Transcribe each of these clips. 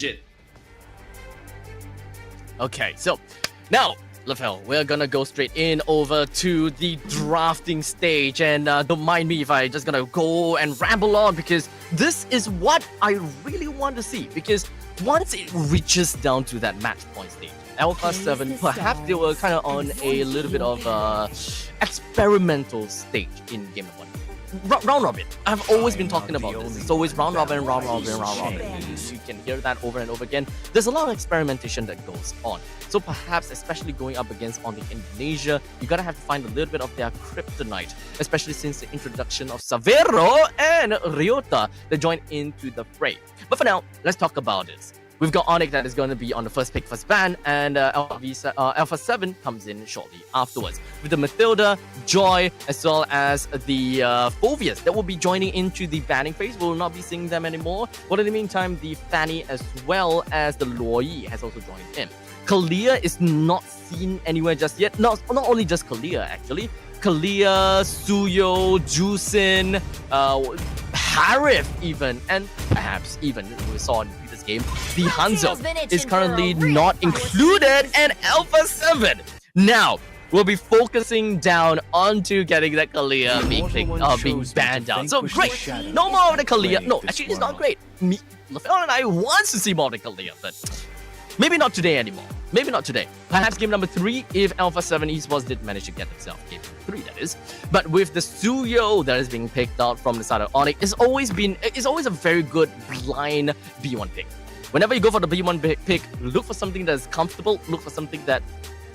Legit. Okay, so now, Lafel, we're gonna go straight in over to the drafting stage, and don't mind me if I just gonna go and ramble on, because this is what I really want to see. Because once it reaches down to that match point stage, Alpha 7, perhaps they were kind of on a little bit of experimental stage in Game of One. Round robin. I've always been talking about this. It's always round robin, round robin, round robin. You can hear that over and over again. There's a lot of experimentation that goes on. So perhaps, especially going up against ONIC Indonesia, you gotta have to find a little bit of their kryptonite, especially since the introduction of Savero and Ryota that joined into the fray. But for now, let's talk about this. We've got ONIC that is going to be on the first pick, first ban, and Alpha 7 comes in shortly afterwards. With the Mathilda, Joy, as well as the Phobias that will be joining into the banning phase. We will not be seeing them anymore. But in the meantime, the Fanny as well as the Luoyi has also joined in. Kalia is not seen anywhere just yet. Not only just Kalia, actually. Kalia, Suyo, Jusin, Harif even, and perhaps even, we saw in this game, the Hanzo is currently not included, and Alpha 7 now we'll be focusing down onto getting that Kalia being banned out. So great, no more of the Kalia. No, actually it's not great. Me, Lafel and I wants to see more of the Kalia, but maybe not today anymore. Maybe not today. Perhaps game number 3 if Alpha 7 Esports did manage to get themselves game 3, that is. But with the Suyo that is being picked out from the side of ONIC, it's always a very good blind B1 pick. Whenever you go for the B1 pick, look for something that is comfortable, look for something that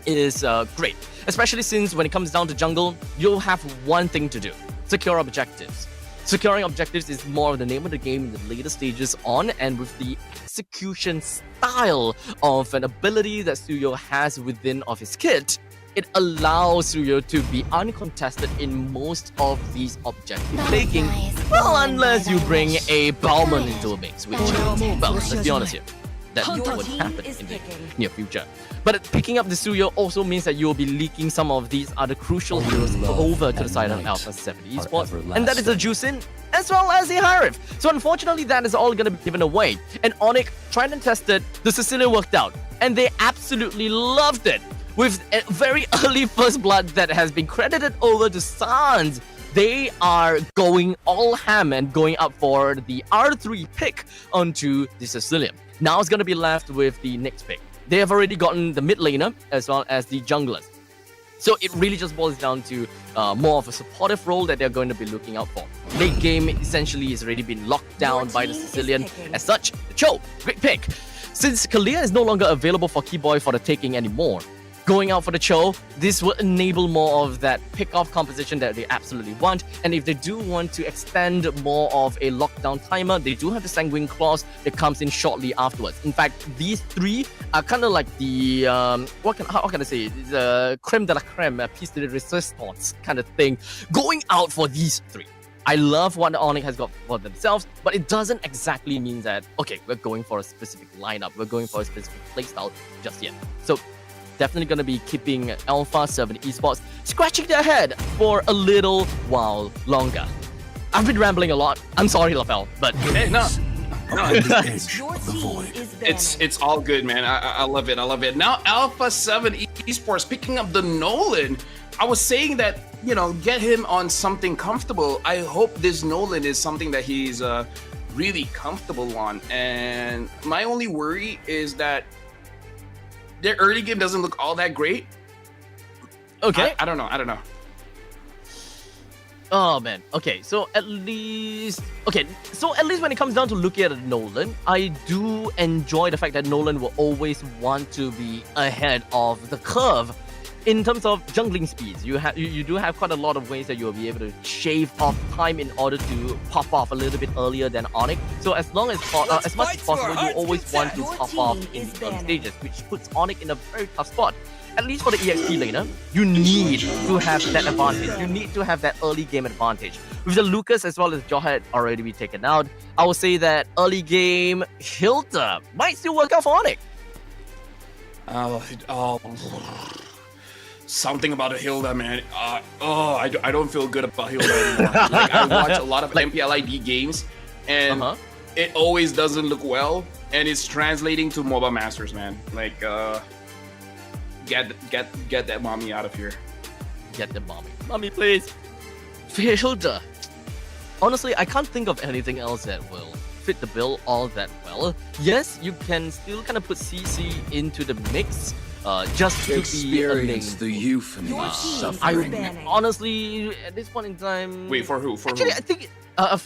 is great. Especially since when it comes down to jungle, you'll have one thing to do: secure objectives. Securing objectives is more of the name of the game in the later stages on, and with the execution style of an ability that Suyo has within of his kit, it allows Suyo to be uncontested in most of these objective taking. Well, unless you bring a Bowman into a mix, which, well, let's be honest here, that would happen in the near future. But picking up the Suyo also means that you will be leaking some of these other crucial heroes over to the side of Alpha 7 Esports, and that is the Jusin as well as the Harif. So unfortunately, that is all going to be given away. And ONIC tried and tested, the Sicilian worked out, and they absolutely loved it. With a very early first blood that has been credited over to Sans, they are going all ham and going up for the R3 pick onto the Sicilian. Now it's going to be left with the next pick. They have already gotten the mid laner as well as the junglers. So it really just boils down to more of a supportive role that they're going to be looking out for. Late game essentially has already been locked down by the Sicilian. As such, the Cho, great pick. Since Kalia is no longer available for Keyboy for the taking anymore, going out for the Cho, this will enable more of that pick-off composition that they absolutely want. And if they do want to extend more of a lockdown timer, they do have the Sanguine Clause that comes in shortly afterwards. In fact, these three are kind of like the, how can I say, the creme de la creme, piece de resistance kind of thing, going out for these three. I love what the ONIC has got for themselves, but it doesn't exactly mean that, okay, we're going for a specific lineup, we're going for a specific playstyle just yet. So definitely going to be keeping Alpha 7 Esports scratching their head for a little while longer. I've been rambling a lot. I'm sorry, Lafel, but Hey, no. It's all good, man. I love it. I love it. Now Alpha 7 Esports picking up the Nolan. I was saying that, you know, get him on something comfortable. I hope this Nolan is something that he's really comfortable on. And my only worry is that their early game doesn't look all that great. okay. I don't know. Oh man. Okay, so at least when it comes down to looking at Nolan, I do enjoy the fact that Nolan will always want to be ahead of the curve. In terms of jungling speeds, you do have quite a lot of ways that you'll be able to shave off time in order to pop off a little bit earlier than ONIC. So as much as possible, you always want to pop off in the early stages, which puts ONIC in a very tough spot. At least for the EXP laner, you need to have that advantage. You need to have that early game advantage. With the Lucas as well as Jawhead already be taken out, I will say that early game Hilda might still work out for ONIC. Something about a Hilda, man. I don't feel good about Hilda anymore. Like, I watch a lot of MPLID games, and it always doesn't look well. and it's translating to Mobile Masters, man. Like, get that mommy out of here. Get the mommy, please. Hilda. Honestly, I can't think of anything else that will fit the bill all that well. Yes, you can still kind of put CC into the mix, just to be a lane. The euphony Your of team suffering. banning. Honestly, at this point in time, Wait, for who? For actually, who? I think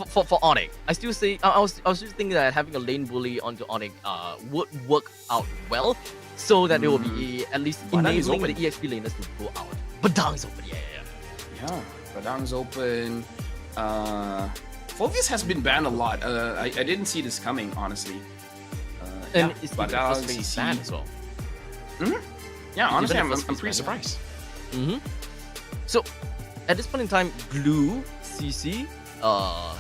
for ONIC, I still say I was just thinking that having a lane bully onto ONIC would work out well, so that it will be at least Badang is enabling the open. EXP laners to go out. Badang is open, yeah. Yeah, Badang's open. Phobius has been banned a lot. I didn't see this coming, honestly. And Yeah, it's Badang, the first CC. ban as well. Yeah, honestly, Even I'm the first pretty ban, surprised. So, at this point in time, Blue, CC,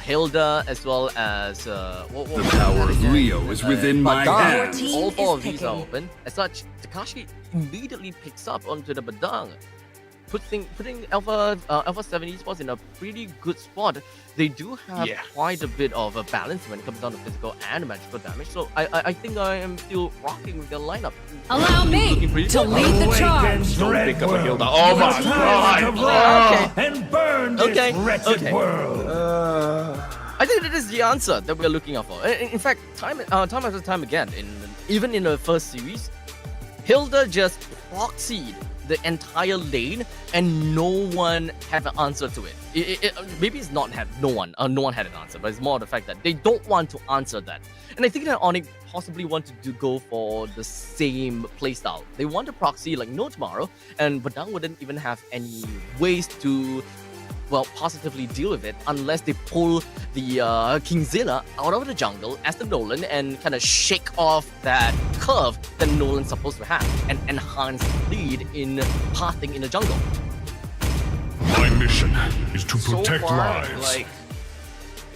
Hilda, as well as what The power of Rio is within my Badang. hands. Your team All four is of these are picking. open. As such, Takashi immediately picks up onto the Badang, putting Alpha 7 Esports in a pretty good spot. They do have Yeah. quite a bit of a balance when it comes down to physical and magical damage. So I think I am still rocking with their lineup. Allow me Looking pretty to good. lead the charge. Don't pick up a Hilda. Oh my god! Okay. And burn this Okay, wretched okay. world. I think that is the answer that we're looking out for. In fact, time after time again, even in the first series, Hilda just proxied the entire lane, and no one had an answer to it. Maybe it's not had no one had an answer, but it's more the fact that they don't want to answer that. And I think that ONIC possibly wanted to go for the same playstyle. They want to proxy like no tomorrow, and Badang wouldn't even have any ways to, well, positively deal with it unless they pull the Kingzilla out of the jungle as the Nolan and kind of shake off that curve that Nolan's supposed to have and enhance the lead in pathing in the jungle. My mission is to So protect far, lives. like,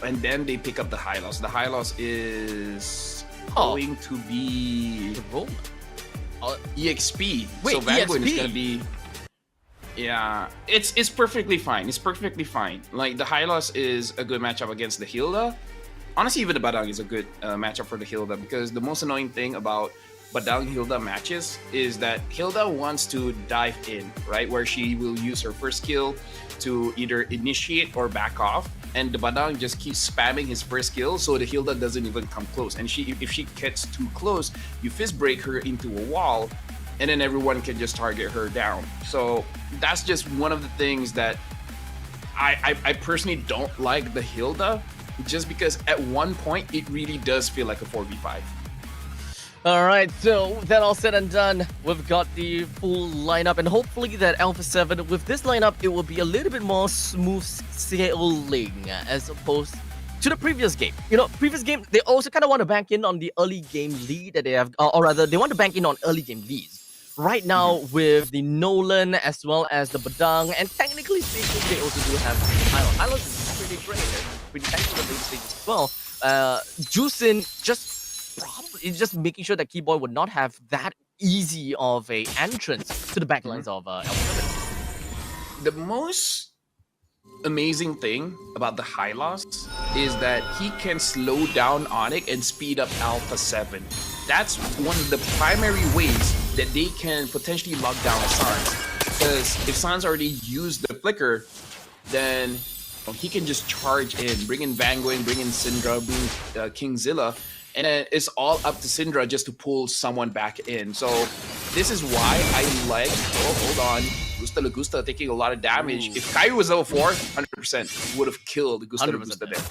and then they pick up the high loss. The high loss is Oh. going to be The Roma. EXP. Wait, so Vanguard is EXP? gonna be. Yeah, it's perfectly fine. It's perfectly fine. Like the high loss is a good matchup against the Hilda. Honestly, even the Badang is a good matchup for the Hilda, because the most annoying thing about Badang Hilda matches is that Hilda wants to dive in, right? Where she will use her first skill to either initiate or back off, and the Badang just keeps spamming his first skill, so the Hilda doesn't even come close. And if she gets too close, you fist break her into a wall, and then everyone can just target her down. So that's just one of the things that I personally don't like the Hilda, just because at one point it really does feel like a 4v5. All right, so that all said and done, we've got the full lineup, and hopefully that Alpha 7, with this lineup, it will be a little bit more smooth sailing as opposed to the previous game. You know, previous game, they also kind of want to bank in on the early game lead that they have, or rather, they want to bank in on early game leads. Right now, with the Nolan as well as the Badang, and technically speaking, they also do have Hylos. Hylos is pretty great, pretty thankful at the late stages as well. Juicin just making sure that Keyboy would not have that easy of a entrance to the backlines of Alpha 7. The most amazing thing about the high loss is that he can slow down ONIC and speed up Alpha 7. That's one of the primary ways that they can potentially lock down Sans. Because if Sans already used the flicker, then he can just charge in, bring in Vanguard, bring in Syndra, bring Kingzilla, and then it's all up to Syndra just to pull someone back in. So this is why I like, hold on, Gusta Lagusta taking a lot of damage. Ooh. If Kai was level 4, 100% would have killed Gusta 100% Lagusta there.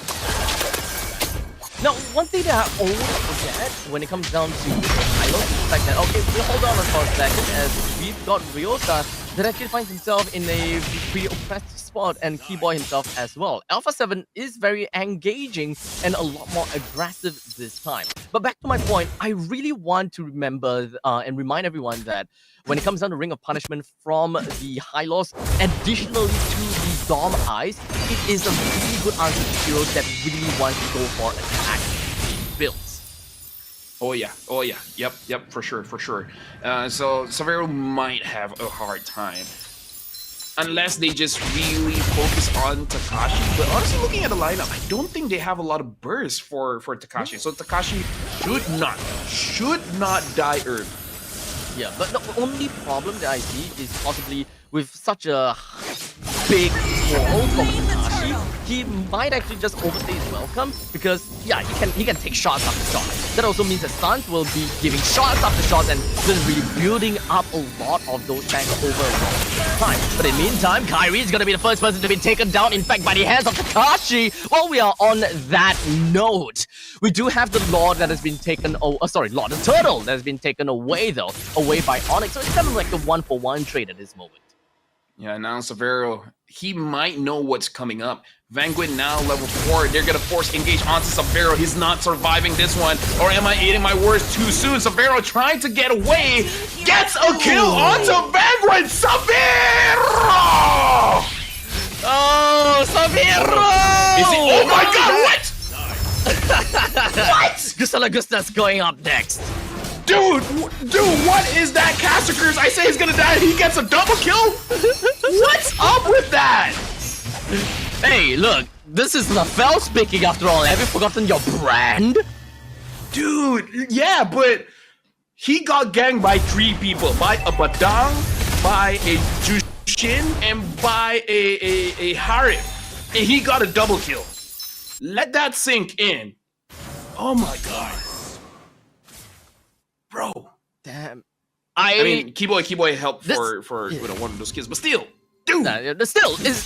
Now, one thing that I always forget when it comes down to Hylos is the fact that, okay, we'll hold on for a second as we've got Ryota that actually finds himself in a pretty oppressive spot, and Keyboy himself as well. Alpha 7 is very engaging and a lot more aggressive this time. But back to my point, I really want to remember and remind everyone that when it comes down to Ring of Punishment from the Hylos, additionally to the Dom Eyes, it is a really good answer to heroes that really want to go for attack builds. Oh yeah, yep, for sure. So Savero might have a hard time. Unless they just really focus on Takashi. But honestly, looking at the lineup, I don't think they have a lot of bursts for Takashi. So Takashi should not die early. Yeah, but the only problem that I see is possibly with such a big wall from Takashi, he might actually just overstay his welcome because yeah, he can take shots after shots. That also means that Suns will be giving shots after shots and just really building up a lot of those tanks over a long time. But in the meantime, Kyrie is gonna be the first person to be taken down, in fact, by the hands of Takashi. While we are on that note, we do have the Lord that has been taken. Lord, the Turtle that has been taken away away by ONIC. So it's kind of like a 1-for-1 trade at this moment. Yeah, now Severo, he might know what's coming up. Vanguard now level 4. They're gonna force engage onto Severo. He's not surviving this one. Or am I eating my words too soon? Severo trying to get away. Gets a kill onto Vanguard. Severo! Oh, Severo! Oh my god, what? What? Gusta's going up next. Dude, what is that? Cassacres, I say he's gonna die and he gets a double kill? What's up with that? Hey, look, this is LaFell speaking after all. Have you forgotten your brand? Dude, yeah, but he got ganged by 3 people. By a Badang, by a Jushin, and by a Harif. And he got a double kill. Let that sink in. Oh my god. Bro. Damn. I mean, Keyboy helped for one of those kills, but still, dude. Still, it's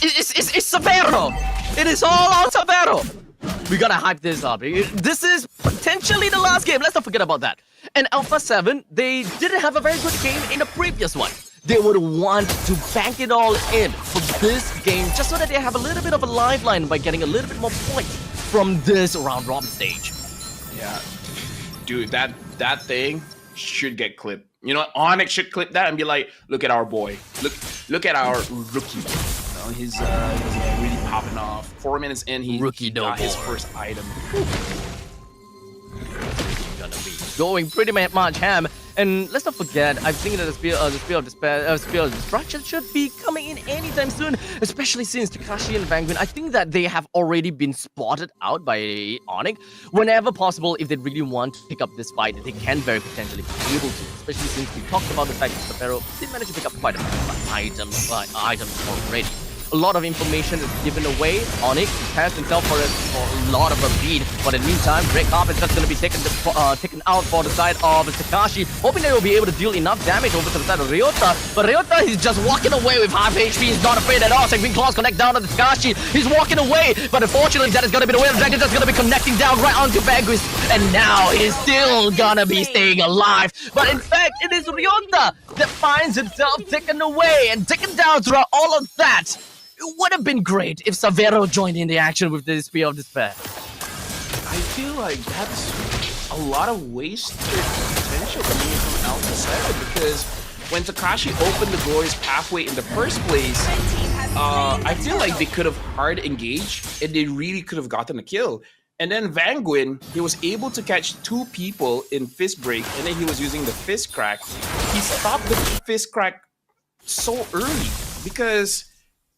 Severo. It is all on Severo. We gotta hype this up. This is potentially the last game. Let's not forget about that. And Alpha 7, they didn't have a very good game in the previous one. They would want to bank it all in for this game, just so that they have a little bit of a lifeline by getting a little bit more points from this round robin stage. Yeah, dude, that thing should get clipped. You know what? ONIC should clip that and be like, look at our boy. Look at our rookie. You know, he's really popping off. 4 minutes in, he got his first item. Gonna be going pretty much ham. And let's not forget, I think that the Spear of Destruction should be coming in anytime soon, especially since Takashi and Vanguard, I think that they have already been spotted out by ONIC. Whenever possible, if they really want to pick up this fight, they can very potentially be able to, especially since we talked about the fact that Severo did manage to pick up quite a few items already. A lot of information is given away. ONIC prepares himself for a lot of a beat, but in the meantime, Break Up is just going to be taken out for the side of Takashi, hoping they will be able to deal enough damage over to the side of Ryota. But Ryota, he's just walking away with half HP. He's not afraid at all. Sanguine Claws connect down on Takashi. He's walking away, but unfortunately, that is going to be the way. The Dragon just going to be connecting down right onto Vanguard, and now he's still going to be staying alive. But in fact, it is Ryota that finds himself taken away and taken down throughout all of that. It would have been great if Severo joined in the action with the Spear of Despair. I feel like that's a lot of wasted potential coming from Alpha 7 because when Takashi opened the Glory's pathway in the first place, I feel like they could have hard engaged and they really could have gotten a kill. And then Vanguard, he was able to catch 2 people in Fist Break and then he was using the Fist Crack. He stopped the Fist Crack so early because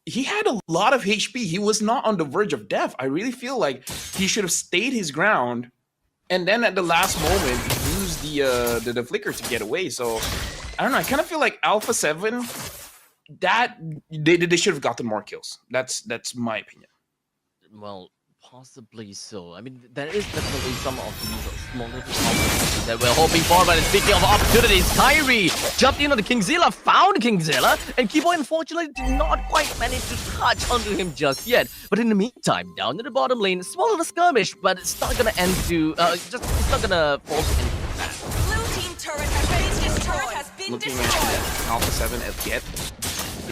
he had a lot of HP. He was not on the verge of death. I really feel like he should have stayed his ground, and then at the last moment used the flicker to get away. So I don't know. I kind of feel like Alpha 7 that they should have gotten more kills. That's my opinion. Well, possibly so. I mean, there is definitely some of these smaller opportunities that we're hoping for. But speaking of opportunities, Kyrie jumped in on the Kingzilla, found Kingzilla, and Keyboy unfortunately did not quite manage to touch onto him just yet. But in the meantime, down in the bottom lane, small little skirmish, but it's not gonna end to it's not gonna fall to anything bad. Blue team turret has been destroyed. Looking at Alpha 7 at get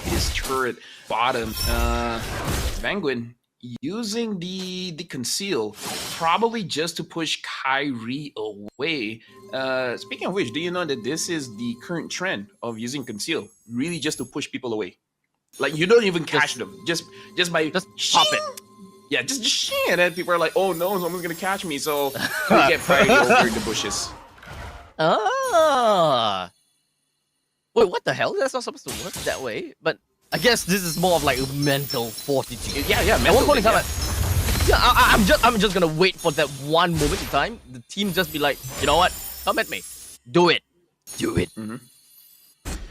his turret bottom, Vanguard using the conceal, probably just to push Kyrie away. Speaking of which, do you know that this is the current trend of using conceal? Really just to push people away. Like you don't even catch them. Just by pop it. Yeah, just shing, and then people are like, oh no, someone's gonna catch me, so we get priority over in the bushes. Ah. Wait, what the hell? That's not supposed to work that way. But I guess this is more of like mental fortitude. Yeah, At one point in time, Yeah, I'm just gonna wait for that one moment in time. The team just be like, you know what? Come at me. Do it. Do it.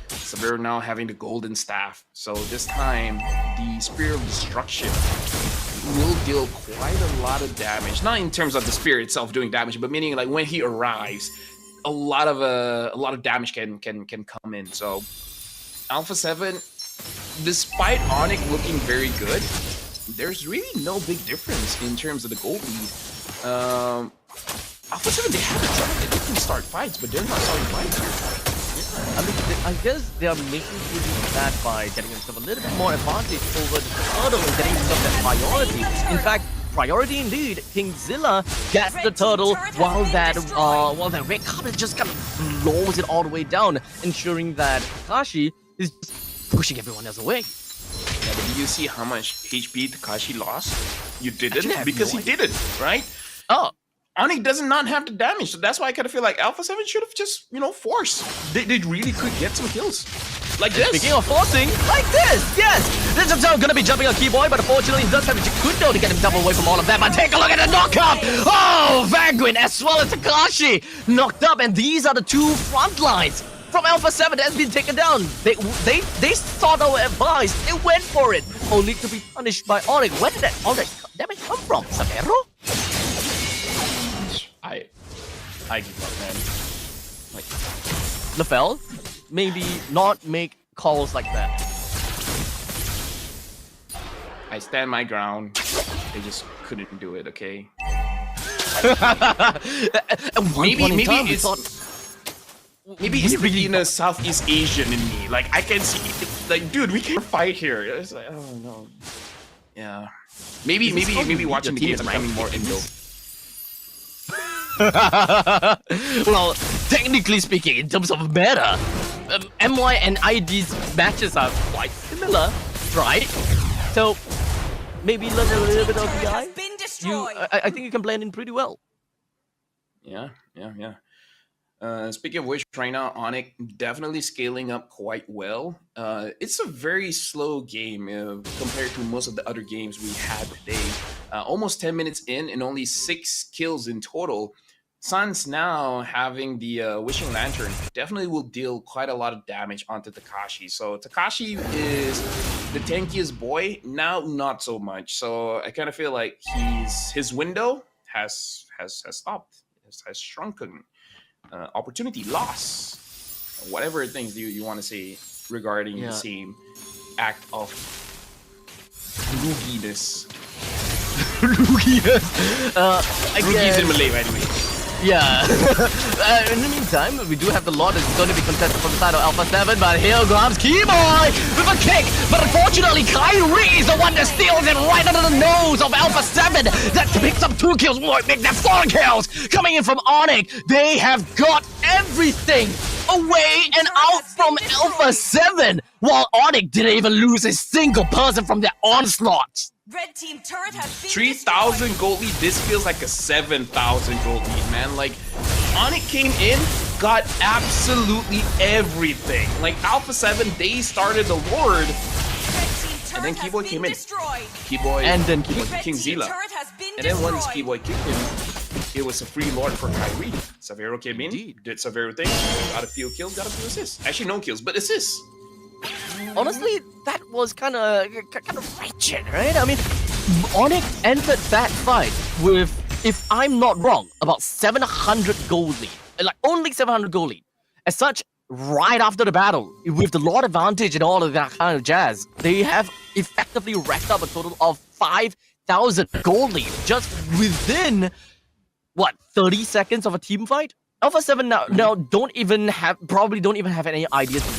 Severo now having the golden staff. So this time, the Spear of Destruction will deal quite a lot of damage. Not in terms of the spear itself doing damage, but meaning like when he arrives, a lot of damage can come in. So Alpha 7, despite ONIC looking very good, there's really no big difference in terms of the gold lead. Alpha 7, they have a drive that they can start fights, but they're not starting fights here. I mean, I guess they are making that by getting themselves a little bit more advantage over the turtle and getting themselves that priority. In fact, priority indeed. Kingzilla gets the turtle while that red carpet just kind of blows it all the way down, ensuring that Takashi is pushing everyone else away. Yeah, but do you see how much HP Takashi lost? You didn't, Actually, I have because no he didn't, right? Oh. ONIC does not have the damage, so that's why I kind of feel like Alpha 7 should have just, forced. They really could get some kills. Like this. Speaking of forcing, like this, yes! This is gonna be jumping on Keyboy, but unfortunately he does have Jikundo to get himself away from all of that. But take a look at the knockup! Oh, Vanguard as well as Takashi knocked up, and these are the two front lines from Alpha 7 that has been taken down. They sought our advice, they went for it, only to be punished by ONIC. Where did all that damage come from? Severo? I give up, man. Like, LaFell, maybe not make calls like that. I stand my ground. They just couldn't do it, okay? Maybe it's really in a Southeast Asian in me. Like, I can see, like, dude, we can fight here. It's like, oh no. Yeah. Maybe watching the games, I'm becoming more Indo. Well, technically speaking, in terms of meta, MY and ID's matches are quite similar, right? So maybe learn a little bit of the guy. I think you can blend in pretty well. Yeah. Speaking of which, right now, ONIC definitely scaling up quite well. It's a very slow game compared to most of the other games we had today. Almost 10 minutes in and only 6 kills in total. Sans now having the Wishing Lantern definitely will deal quite a lot of damage onto Takashi. So Takashi is the tankiest boy, now not so much. So I kind of feel like his window has stopped, has shrunken. Opportunity loss, whatever things you want to say regarding the same act of looginess. Loogies in Malay, by the way. Yeah. In the meantime, we do have the Lord that's going to be contested from the side of Alpha 7, but here comes Keyboy with a kick. But unfortunately, Kyrie is the one that steals it right under the nose of Alpha 7. That picks up 2 kills, make that 4 kills. Coming in from ONIC, they have got everything away and out from Alpha 7, while ONIC didn't even lose a single person from their onslaught. Red team turret has been 3,000 gold lead. This feels like a 7,000 gold lead, man. Like, ONIC came in, got absolutely everything. Like, Alpha 7, they started the Lord, and then Keyboy came in. Keyboy, and then Kingzilla. And then once Keyboy kicked him, it was a free Lord for Kyrie. Severo came in, did Severo things, got a few kills, got a few assists. Actually, no kills, but assists. Honestly, that was kind of wretched, right? I mean, ONIC entered that fight with, if I'm not wrong, about 700 gold lead. Like, only 700 gold lead. As such, right after the battle, with the Lord advantage and all of that kind of jazz, they have effectively racked up a total of 5,000 gold lead just within, 30 seconds of a team fight? Alpha 7 now probably don't even have any ideas to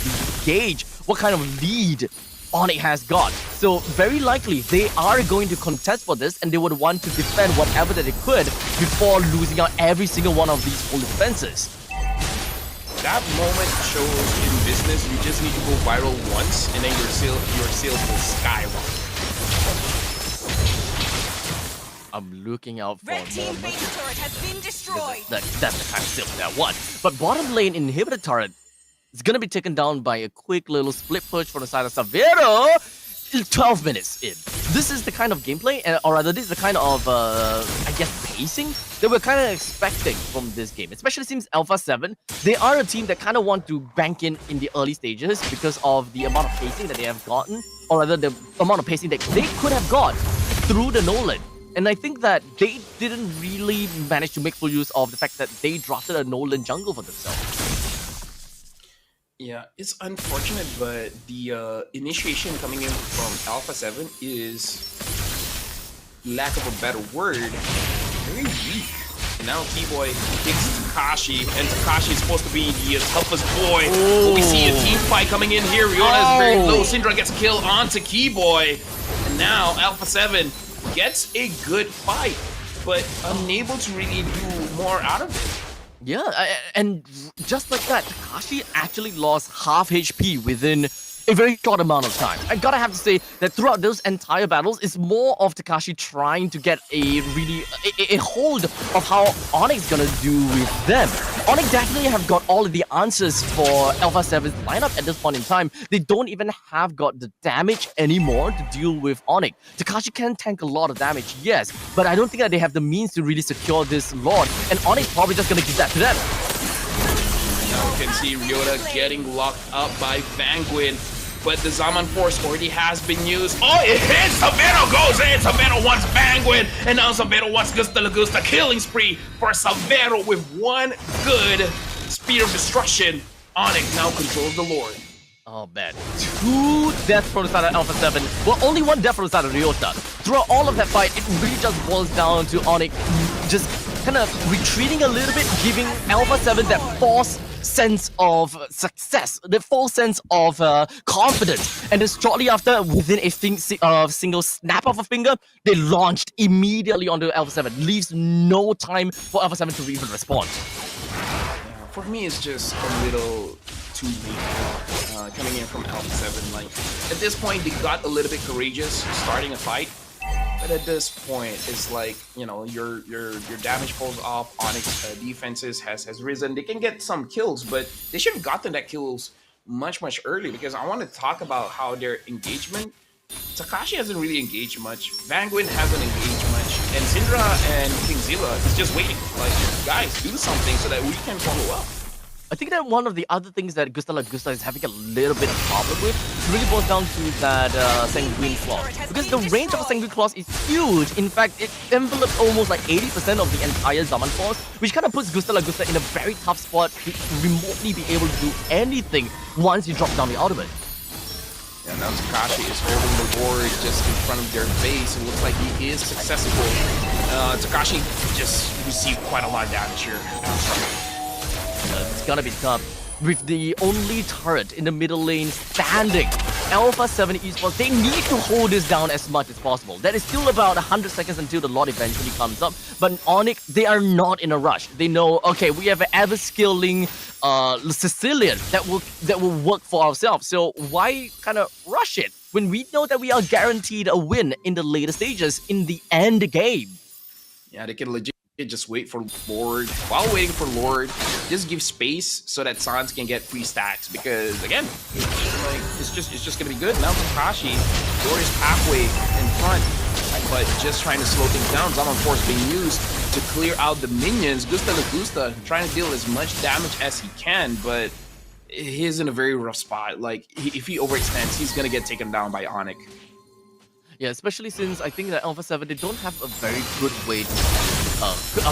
gauge what kind of lead ONIC has got. So very likely they are going to contest for this, and they would want to defend whatever that they could before losing out every single one of these full defenses. That moment shows in business you just need to go viral once, and then your sales will skyrocket. I'm looking out for Red team base turret has been destroyed. That's the kind of sales that one. But bottom lane inhibitor turret is gonna be taken down by a quick little split push from the side of Severo. 12 minutes in. this is the kind of gameplay, or rather, this is the kind of, I guess, pacing that we're kind of expecting from this game. Especially since Alpha 7, they are a team that kind of want to bank in the early stages because of the amount of pacing that they have gotten, or rather, the amount of pacing that they could have got through the Nolan. And I think that they didn't really manage to make full use of the fact that they drafted a Nolan jungle for themselves. Yeah, it's unfortunate, but the initiation coming in from Alpha 7 is, lack of a better word, very weak. And now T-Boy kicks Takashi, and Takashi is supposed to be the toughest boy. We see a team fight coming in here. Riona is very low. Syndra gets a kill onto Keyboy. And now Alpha 7 gets a good fight, but unable to really do more out of it. Yeah, and just like that, Takashi actually lost half HP within a very short amount of time. I gotta have to say that throughout those entire battles, it's more of Takashi trying to get a really a hold of how ONIC's gonna do with them. ONIC definitely have got all of the answers for Alpha 7's lineup at this point in time. They don't even have got the damage anymore to deal with ONIC. Takashi can tank a lot of damage, yes, but I don't think that they have the means to really secure this Lord, and ONIC's probably just gonna give that to them. Now we can see Ryota getting locked up by Vanguin, but the Zaman Force already has been used. Oh, it hits! Savero goes in! Savero wants Vanguin, and now Savero wants Gusta Lagusta. Killing spree for Savero with one good Speed of Destruction. ONIC now controls the Lord. Oh man, 2 deaths from the side of Alpha 7. Well, only 1 death from the side of Ryota. Throughout all of that fight, it really just boils down to ONIC just kind of retreating a little bit, giving Alpha 7 that false sense of success, the false sense of confidence. And then shortly after, within a single snap of a finger, they launched immediately onto Alpha 7. Leaves no time for Alpha 7 to even respond. For me, it's just a little too weak coming in from Alpha 7. Like, at this point, they got a little bit courageous starting a fight. But at this point, it's like, you know, your damage falls off. ONIC's defenses has risen. They can get some kills, but they should have gotten that kills much earlier, because I want to talk about how their engagement. Takashi hasn't really engaged much. Vanguin hasn't engaged much, and Syndra and Kingzilla is just waiting. Like, guys, do something so that we can follow up. I think that one of the other things that Gusta Lagusta is having a little bit of problem with really boils down to that Sanguine Claw. Because the range of a Sanguine Claw is huge. In fact, it envelopes almost like 80% of the entire Zaman Force, which kind of puts Gusta Lagusta in a very tough spot to remotely be able to do anything once you drop down the ultimate. And now Takashi is holding the ward just in front of their base. It looks like he is successful. Takashi just received quite a lot of damage here. It's gonna be tough. With the only turret in the middle lane standing, Alpha 7 Esports, they need to hold this down as much as possible. That is still about 100 seconds until the Lord eventually comes up. But ONIC, they are not in a rush. They know, okay, we have an ever-skilling Sicilian that will work for ourselves. So why kind of rush it when we know that we are guaranteed a win in the later stages in the end game? Yeah, they can legit just wait for Lord. While waiting for Lord, just give space so that Sans can get free stacks, because again, like, it's just gonna be good. Now Takashi, Lord is halfway in front, but just trying to slow things down. Zaman Force being used to clear out the minions. Gusta Lagusta trying to deal as much damage as he can, but he's in a very rough spot. Like, if he overextends, he's gonna get taken down by ONIC. Yeah, especially since I think that Alpha 7, they don't have a very good way to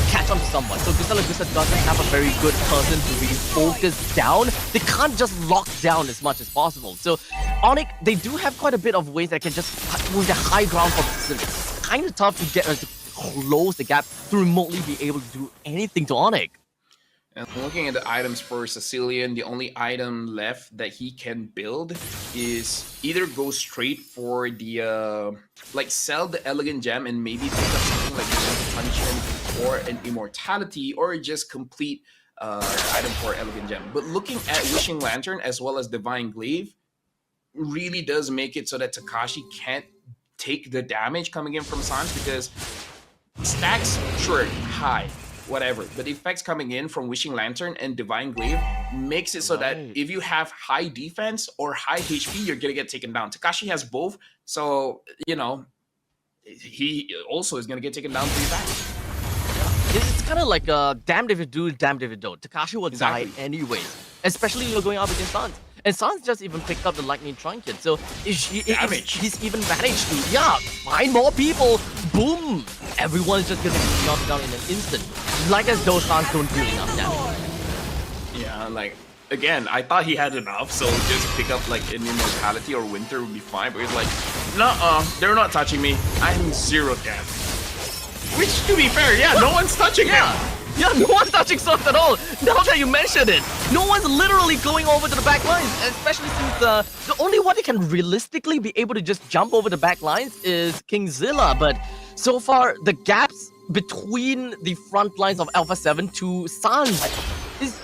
catch on to someone. So Gusta Lagusta doesn't have a very good person to really focus down. They can't just lock down as much as possible. So ONIC, they do have quite a bit of ways that can just move the high ground from the facility. It's kind of tough to get to close the gap to remotely be able to do anything to ONIC. And looking at the items for Sicilian, the only item left that he can build is either go straight for the, like, sell the Elegant Gem and maybe pick up something like Punishment or an Immortality, or just complete item for Elegant Gem. But looking at Wishing Lantern as well as Divine Glaive really does make it so that Takashi can't take the damage coming in from Sans, because stacks, sure, high, whatever, but the effects coming in from Wishing Lantern and Divine Glaive makes it so that if you have high defense or high HP, you're gonna get taken down. Takashi has both, so, you know, he also is gonna get taken down pretty fast. It's kind of like damned if you do, damned if you don't. Takashi will Exactly. die anyways, especially you're going up against Sans. And Sans just even picked up the lightning trinket, so Damage. he's even managed to find more people. Boom! Everyone is just gonna be knocked down in an instant, like as though Sans don't do enough damage. Yeah, like again, I thought he had enough, so just pick up like an immortality or winter would be fine. But he's like, nuh-uh, they're not touching me. I'm 0 damage. Which, to be fair, yeah, no one's touching him. Yeah, no one's touching Sans at all. Now that you mentioned it, no one's literally going over to the back lines, especially since the only one that can realistically be able to just jump over the back lines is Kingzilla. But so far, the gaps between the front lines of Alpha 7 to Sans is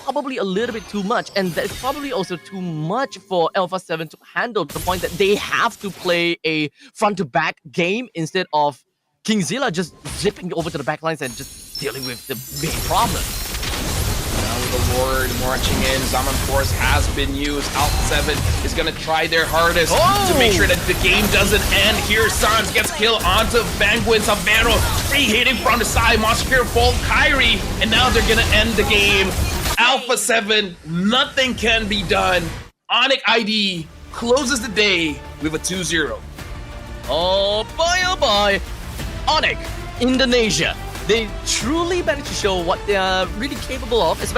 probably a little bit too much, and that's probably also too much for Alpha 7 to handle, to the point that they have to play a front-to-back game instead of Kingzilla just zipping over to the back lines and just dealing with the big problem. Now with the Lord marching in, Zaman Force has been used. Alpha 7 is gonna try their hardest to make sure that the game doesn't end. Here, Sans gets killed onto Banguin Savero. Free hitting from the side, Monster Hero Fall Kyrie, and now they're gonna end the game. Alpha 7, nothing can be done. ONIC ID closes the day with a 2-0. Oh boy, ONIC, Indonesia. They truly managed to show what they are really capable of, especially